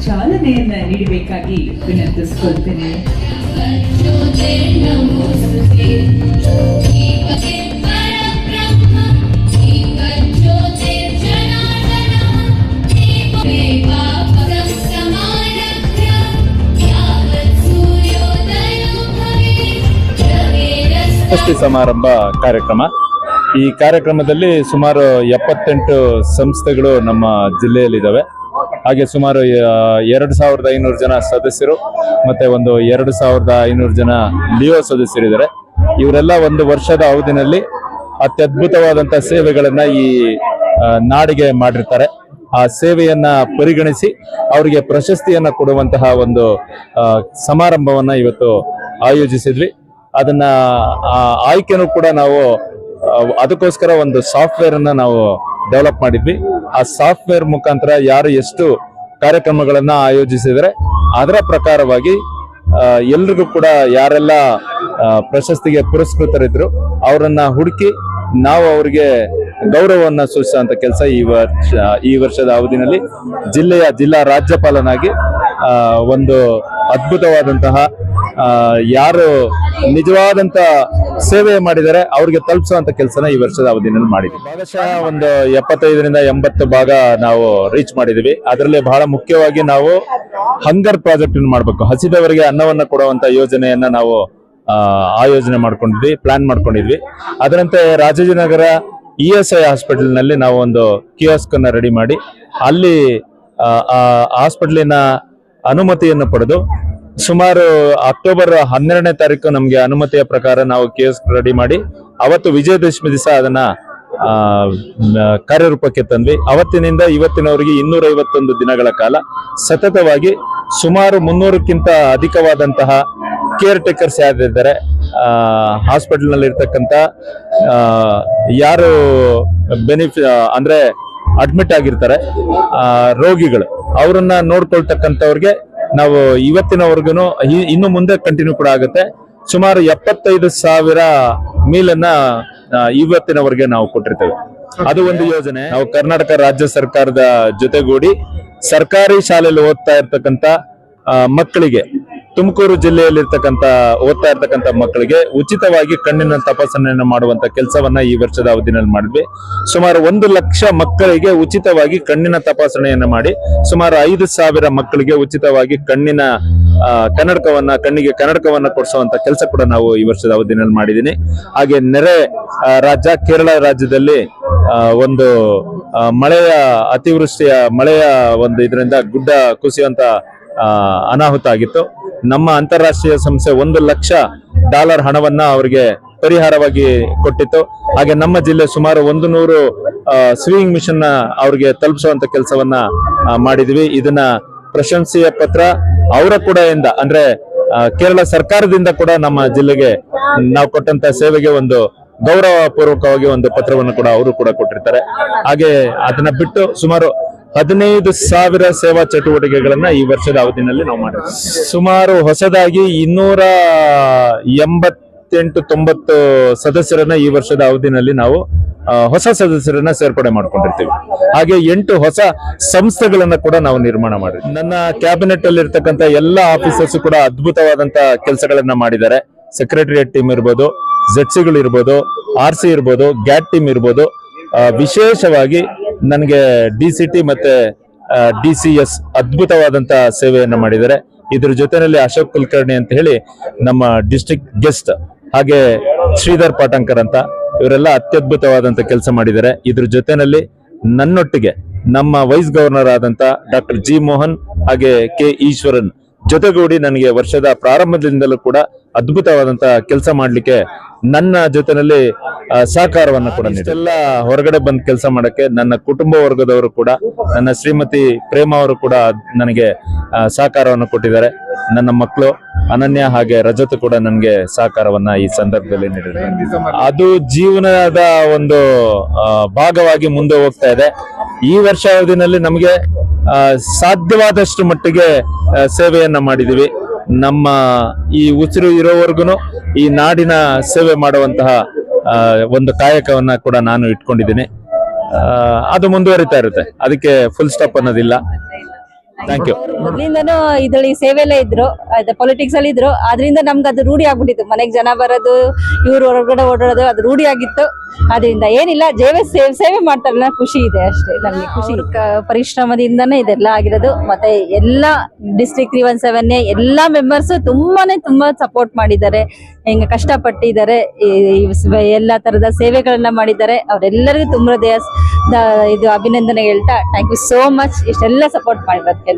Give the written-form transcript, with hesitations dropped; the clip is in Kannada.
ಚಾಲನೆಯನ್ನ ನೀಡಬೇಕಾಗಿ ವಿನಂತಿಸಿಕೊಳ್ತೇನೆ. ಪ್ರಶಸ್ತಿ ಸಮಾರಂಭ ಕಾರ್ಯಕ್ರಮ. ಈ ಕಾರ್ಯಕ್ರಮದಲ್ಲಿ ಸುಮಾರು 78 ಸಂಸ್ಥೆಗಳು ನಮ್ಮ ಜಿಲ್ಲೆಯಲ್ಲಿದ್ದಾವೆ. ಹಾಗೆ ಸುಮಾರು 2500 ಜನ ಸದಸ್ಯರು ಮತ್ತೆ ಒಂದು 2500 ಜನ ಲಿಯೋ ಸದಸ್ಯರಿದ್ದಾರೆ. ಇವರೆಲ್ಲ ಒಂದು ವರ್ಷದ ಅವಧಿನಲ್ಲಿ ಅತ್ಯದ್ಭುತವಾದಂತಹ ಸೇವೆಗಳನ್ನ ಈ ನಾಡಿಗೆ ಮಾಡಿರ್ತಾರೆ. ಆ ಸೇವೆಯನ್ನ ಪರಿಗಣಿಸಿ ಅವರಿಗೆ ಪ್ರಶಸ್ತಿಯನ್ನ ಕೊಡುವಂತಹ ಒಂದು ಸಮಾರಂಭವನ್ನ ಇವತ್ತು ಆಯೋಜಿಸಿದ್ವಿ. ಅದನ್ನ ಆಯ್ಕೆನೂ ಕೂಡ ನಾವು ಅದಕ್ಕೋಸ್ಕರ ಒಂದು ಸಾಫ್ಟ್ವೇರ್ ಅನ್ನ ನಾವು ಡೆವಲಪ್ ಮಾಡಿದ್ವಿ. ಆ ಸಾಫ್ಟ್ವೇರ್ ಮುಖಾಂತರ ಯಾರು ಎಷ್ಟು ಕಾರ್ಯಕ್ರಮಗಳನ್ನ ಆಯೋಜಿಸಿದರೆ ಅದರ ಪ್ರಕಾರವಾಗಿ ಎಲ್ರಿಗೂ ಕೂಡ ಯಾರೆಲ್ಲ ಪ್ರಶಸ್ತಿಗೆ ಪುರಸ್ಕೃತರಿದ್ರು ಅವರನ್ನ ಹುಡುಕಿ ನಾವು ಅವರಿಗೆ ಗೌರವವನ್ನ ಸೂಚಿಸುವಂತ ಕೆಲಸ ಈ ವರ್ಷದ ಅವಧಿನಲ್ಲಿ ಜಿಲ್ಲಾ ರಾಜ್ಯಪಾಲನಾಗಿ ಒಂದು ಅದ್ಭುತವಾದಂತಹ ಯಾರು ನಿಜವಾದಂತ ಸೇವೆ ಮಾಡಿದರೆ ಅವ್ರಿಗೆ ತಲುಪಿಸುವಂತ ಕೆಲಸನ ಈ ವರ್ಷದ ಅವಧಿನಲ್ಲಿ ಮಾಡಿದ್ವಿ. ಭಾಗಶಃ ಒಂದು 75ರಿಂದ 80 ಭಾಗ ನಾವು ರೀಚ್ ಮಾಡಿದ್ವಿ. ಅದರಲ್ಲಿ ಬಹಳ ಮುಖ್ಯವಾಗಿ ನಾವು ಹಂಗರ್ ಪ್ರಾಜೆಕ್ಟ್ ಮಾಡಬೇಕು, ಹಸಿದವರಿಗೆ ಅನ್ನವನ್ನ ಕೊಡುವಂತ ಯೋಜನೆಯನ್ನ ನಾವು ಆಯೋಜನೆ ಮಾಡ್ಕೊಂಡಿದ್ವಿ, ಪ್ಲಾನ್ ಮಾಡ್ಕೊಂಡಿದ್ವಿ. ಅದರಂತೆ ರಾಜಾಜಿನಗರ ESI ಹಾಸ್ಪಿಟಲ್ ನಲ್ಲಿ ನಾವು ಒಂದು ಕಿಯೋಸ್ಕ್ ಅನ್ನ ರೆಡಿ ಮಾಡಿ ಅಲ್ಲಿ ಹಾಸ್ಪಿಟಲಿನ ಅನುಮತಿಯನ್ನು ಪಡೆದು ಸುಮಾರು ಅಕ್ಟೋಬರ್ 12ನೇ ತಾರೀಕು ನಮ್ಗೆ ಅನುಮತಿಯ ಪ್ರಕಾರ ನಾವು ಕಿಯೋಸ್ಕ್ ರೆಡಿ ಮಾಡಿ ಅವತ್ತು ವಿಜಯದಶಮಿ ದಿವಸ ಅದನ್ನ ಕಾರ್ಯರೂಪಕ್ಕೆ ತಂದ್ವಿ. ಅವತ್ತಿನಿಂದ ಇವತ್ತಿನವರೆಗೆ 251 ದಿನಗಳ ಕಾಲ ಸತತವಾಗಿ ಸುಮಾರು 300ಕ್ಕಿಂತ ಅಧಿಕವಾದಂತಹ ಕೇರ್ ಟೇಕರ್ಸ್ ಯಾರಿದ್ದಾರೆ ಹಾಸ್ಪಿಟಲ್ ನಲ್ಲಿ ಇರ್ತಕ್ಕಂಥ ಯಾರು ಅಂದ್ರೆ ಅಡ್ಮಿಟ್ ಆಗಿರ್ತಾರೆ ರೋಗಿಗಳು, ಅವರನ್ನ ನೋಡ್ಕೊಳ್ತಕ್ಕಂಥವ್ರಿಗೆ ನಾವು ಇವತ್ತಿನವರೆಗೂ ಇನ್ನು ಮುಂದೆ ಕಂಟಿನ್ಯೂ ಕೂಡ ಆಗುತ್ತೆ. ಸುಮಾರು 75,000 ಮೀಲನ್ನ ಇವತ್ತಿನವರೆಗೆ ನಾವು ಕೊಟ್ಟಿರ್ತೇವೆ. ಅದು ಒಂದು ಯೋಜನೆ. ನಾವು ಕರ್ನಾಟಕ ರಾಜ್ಯ ಸರ್ಕಾರದ ಜೊತೆಗೂಡಿ ಸರ್ಕಾರಿ ಶಾಲೆಯಲ್ಲಿ ಓದ್ತಾ ಇರ್ತಕ್ಕಂಥ ಮಕ್ಕಳಿಗೆ, ತುಮಕೂರು ಜಿಲ್ಲೆಯಲ್ಲಿರ್ತಕ್ಕಂಥ ಓದ್ತಾ ಇರ್ತಕ್ಕಂಥ ಮಕ್ಕಳಿಗೆ ಉಚಿತವಾಗಿ ಕಣ್ಣಿನ ತಪಾಸಣೆಯನ್ನು ಮಾಡುವಂತ ಕೆಲಸವನ್ನ ಈ ವರ್ಷದ ಅವಧಿನಲ್ಲಿ ಮಾಡಿದ್ವಿ. ಸುಮಾರು 1 ಲಕ್ಷ ಮಕ್ಕಳಿಗೆ ಉಚಿತವಾಗಿ ಕಣ್ಣಿನ ತಪಾಸಣೆಯನ್ನು ಮಾಡಿ ಸುಮಾರು 5,000 ಮಕ್ಕಳಿಗೆ ಉಚಿತವಾಗಿ ಕಣ್ಣಿಗೆ ಕನ್ನಡಕವನ್ನ ಕೊಡಿಸುವಂತ ಕೆಲಸ ಕೂಡ ನಾವು ಈ ವರ್ಷದ ಅವಧಿನಲ್ಲಿ ಮಾಡಿದ್ದೀನಿ. ಹಾಗೆ ನೆರೆ ರಾಜ್ಯ ಕೇರಳ ರಾಜ್ಯದಲ್ಲಿ ಒಂದು ಮಳೆಯ ಒಂದು ಇದರಿಂದ ಗುಡ್ಡ ಕುಸಿಯುವಂತ ಅನಾಹುತ ಆಗಿತ್ತು. ನಮ್ಮ ಅಂತಾರಾಷ್ಟ್ರೀಯ ಸಂಸ್ಥೆ $1 ಲಕ್ಷ ಹಣವನ್ನ ಅವರಿಗೆ ಪರಿಹಾರವಾಗಿ ಕೊಟ್ಟಿತ್ತು. ಹಾಗೆ ನಮ್ಮ ಜಿಲ್ಲೆ ಸುಮಾರು 100 ಸ್ವಿಂಗ್ ಮಿಷನ್ ಅವ್ರಿಗೆ ತಲುಪಿಸುವಂತ ಕೆಲಸವನ್ನ ಮಾಡಿದ್ವಿ. ಇದನ್ನ ಪ್ರಶಂಸೆಯ ಪತ್ರ ಅವರ ಕೂಡ ಅಂದ್ರೆ ಕೇರಳ ಸರ್ಕಾರದಿಂದ ಕೂಡ ನಮ್ಮ ಜಿಲ್ಲೆಗೆ ನಾವು ಕೊಟ್ಟಂತ ಸೇವೆಗೆ ಒಂದು ಗೌರವ ಪೂರ್ವಕವಾಗಿ ಒಂದು ಪತ್ರವನ್ನು ಕೂಡ ಅವರು ಕೂಡ ಕೊಟ್ಟಿರ್ತಾರೆ. ಹಾಗೆ ಅದನ್ನ ಬಿಟ್ಟು ಸುಮಾರು 15,000 ಸೇವಾ ಚಟುವಟಿಕೆಗಳನ್ನ ಈ ವರ್ಷದ ಅವಧಿನಲ್ಲಿ ನಾವು ಮಾಡಿದ್ವಿ. ಸುಮಾರು ಹೊಸದಾಗಿ 288-90 ಸದಸ್ಯರನ್ನ ಈ ವರ್ಷದ ಅವಧಿನಲ್ಲಿ ನಾವು ಹೊಸ ಸದಸ್ಯರನ್ನ ಸೇರ್ಪಡೆ ಮಾಡ್ಕೊಂಡಿರ್ತೀವಿ. ಹಾಗೆ 8 ಹೊಸ ಸಂಸ್ಥೆಗಳನ್ನ ಕೂಡ ನಾವು ನಿರ್ಮಾಣ ಮಾಡಿದ್ವಿ. ನನ್ನ ಕ್ಯಾಬಿನೆಟ್ ಅಲ್ಲಿ ಇರ್ತಕ್ಕಂಥ ಎಲ್ಲ ಆಫೀಸರ್ಸ್ ಕೂಡ ಅದ್ಭುತವಾದಂತ ಕೆಲಸಗಳನ್ನ ಮಾಡಿದ್ದಾರೆ. ಸೆಕ್ರೆಟರಿಯೇಟ್ ಟೀಮ್ ಇರ್ಬೋದು, ZCಗಳು ಇರ್ಬೋದು, RC ಇರ್ಬೋದು, ಗ್ಯಾಟ್ ಟೀಮ್ ಇರ್ಬೋದು. ವಿಶೇಷವಾಗಿ ನನಗೆ DCT ಮತ್ತೆ DCS ಅದ್ಭುತವಾದಂತ ಸೇವೆಯನ್ನ ಮಾಡಿದ್ದಾರೆ. ಇದ್ರ ಜೊತೆಯಲ್ಲಿ ಅಶೋಕ್ ಕುಲಕರ್ಣಿ ಅಂತ ಹೇಳಿ ನಮ್ಮ ಡಿಸ್ಟ್ರಿಕ್ಟ್ ಗೆಸ್ಟ್, ಹಾಗೆ ಶ್ರೀಧರ್ ಪಾಟಂಕರ್ ಅಂತ ಇವರೆಲ್ಲ ಅತ್ಯದ್ಭುತವಾದಂತ ಕೆಲಸ ಮಾಡಿದ್ದಾರೆ. ಇದ್ರ ಜೊತೆಯಲ್ಲಿ ನನ್ನೊಟ್ಟಿಗೆ ನಮ್ಮ ವೈಸ್ ಗವರ್ನರ್ ಆದಂತ ಡಾಕ್ಟರ್ G. ಮೋಹನ್ ಹಾಗೆ K. ಈಶ್ವರನ್ ಜೊತೆಗೂಡಿ ನನಗೆ ವರ್ಷದ ಪ್ರಾರಂಭದಿಂದಲೂ ಕೂಡ ಅದ್ಭುತವಾದಂತ ಕೆಲಸ ಮಾಡ್ಲಿಕ್ಕೆ ನನ್ನ ಜೊತೆನಲ್ಲಿ ಸಹಕಾರವನ್ನು ಕೂಡ ನೀಡಿಲ್ಲ. ಹೊರಗಡೆ ಬಂದ್ ಕೆಲಸ ಮಾಡಕ್ಕೆ ನನ್ನ ಕುಟುಂಬ ವರ್ಗದವರು ಕೂಡ, ನನ್ನ ಶ್ರೀಮತಿ ಪ್ರೇಮ ಅವರು ಕೂಡ ನನಗೆ ಸಹಕಾರವನ್ನು ಕೊಟ್ಟಿದ್ದಾರೆ. ನನ್ನ ಮಕ್ಕಳು ಅನನ್ಯ ಹಾಗೆ ರಜತ್ ಕೂಡ ನನಗೆ ಸಹಕಾರವನ್ನ ಈ ಸಂದರ್ಭದಲ್ಲಿ ನೀಡಿದ್ದಾರೆ. ಅದು ಜೀವನದ ಒಂದು ಭಾಗವಾಗಿ ಮುಂದೆ ಹೋಗ್ತಾ ಇದೆ. ಈ ವರ್ಷಾವಧಿನಲ್ಲಿ ನಮಗೆ ಸಾಧ್ಯವಾದಷ್ಟು ಮಟ್ಟಿಗೆ ಸೇವೆಯನ್ನ ಮಾಡಿದೀವಿ. ನಮ್ಮ ಈ ಉಸಿರು ಇರೋವರೆಗೂ ಈ ನಾಡಿನ ಸೇವೆ ಮಾಡುವಂತಹ ಒಂದು ಕಾಯಕವನ್ನ ಕೂಡ ನಾನು ಇಟ್ಕೊಂಡಿದ್ದೀನಿ. ಅದು ಮುಂದುವರಿತಾ ಇರುತ್ತೆ, ಅದಕ್ಕೆ ಫುಲ್ ಸ್ಟಾಪ್ ಅನ್ನೋದಿಲ್ಲ. Thank you. ಮೊದ್ಲಿಂದನೂ ಇದ್ರಲ್ಲಿ ಸೇವೆಲ್ಲೇ ಇದ್ರು, ಪೊಲಿಟಿಕ್ಸ್ ಅಲ್ಲಿ ಇದ್ರು. ಅದರಿಂದ ನಮ್ಗೆ ಅದು ರೂಢಿ ಆಗ್ಬಿಟ್ಟಿತ್ತು. ಮನೆಗೆ ಜನ ಬರೋದು, ಇವ್ರು ಹೊರಗಡೆ ಓಡಾಡೋದು, ಅದು ರೂಢಿ ಆಗಿತ್ತು. ಅದರಿಂದ ಏನಿಲ್ಲ, ಸೇವೆ ಮಾಡ್ತಾರಲ್ಲ, ಖುಷಿ ಇದೆ ಅಷ್ಟೇ. ನಮ್ಗೆ ಖುಷಿ ಪರಿಶ್ರಮದಿಂದನೇ ಇದೆಲ್ಲ ಆಗಿರೋದು. ಮತ್ತೆ ಎಲ್ಲಾ ಡಿಸ್ಟ್ರಿಕ್ಟ್ 317 ಎಲ್ಲಾ ಮೆಂಬರ್ಸ್ ತುಂಬಾ ಸಪೋರ್ಟ್ ಮಾಡಿದ್ದಾರೆ, ಹೆಂಗ ಕಷ್ಟಪಟ್ಟಿದ್ದಾರೆ, ಎಲ್ಲಾ ತರದ ಸೇವೆಗಳನ್ನ ಮಾಡಿದ್ದಾರೆ. ಅವರೆಲ್ಲರಿಗೂ ತುಂಬಾ ಇದು ಅಭಿನಂದನೆ ಹೇಳ್ತಾ ಥ್ಯಾಂಕ್ ಯು ಸೋ ಮಚ್. ಇಷ್ಟೆಲ್ಲ ಸಪೋರ್ಟ್ ಮಾಡಿರೋದಕ್ಕೆ.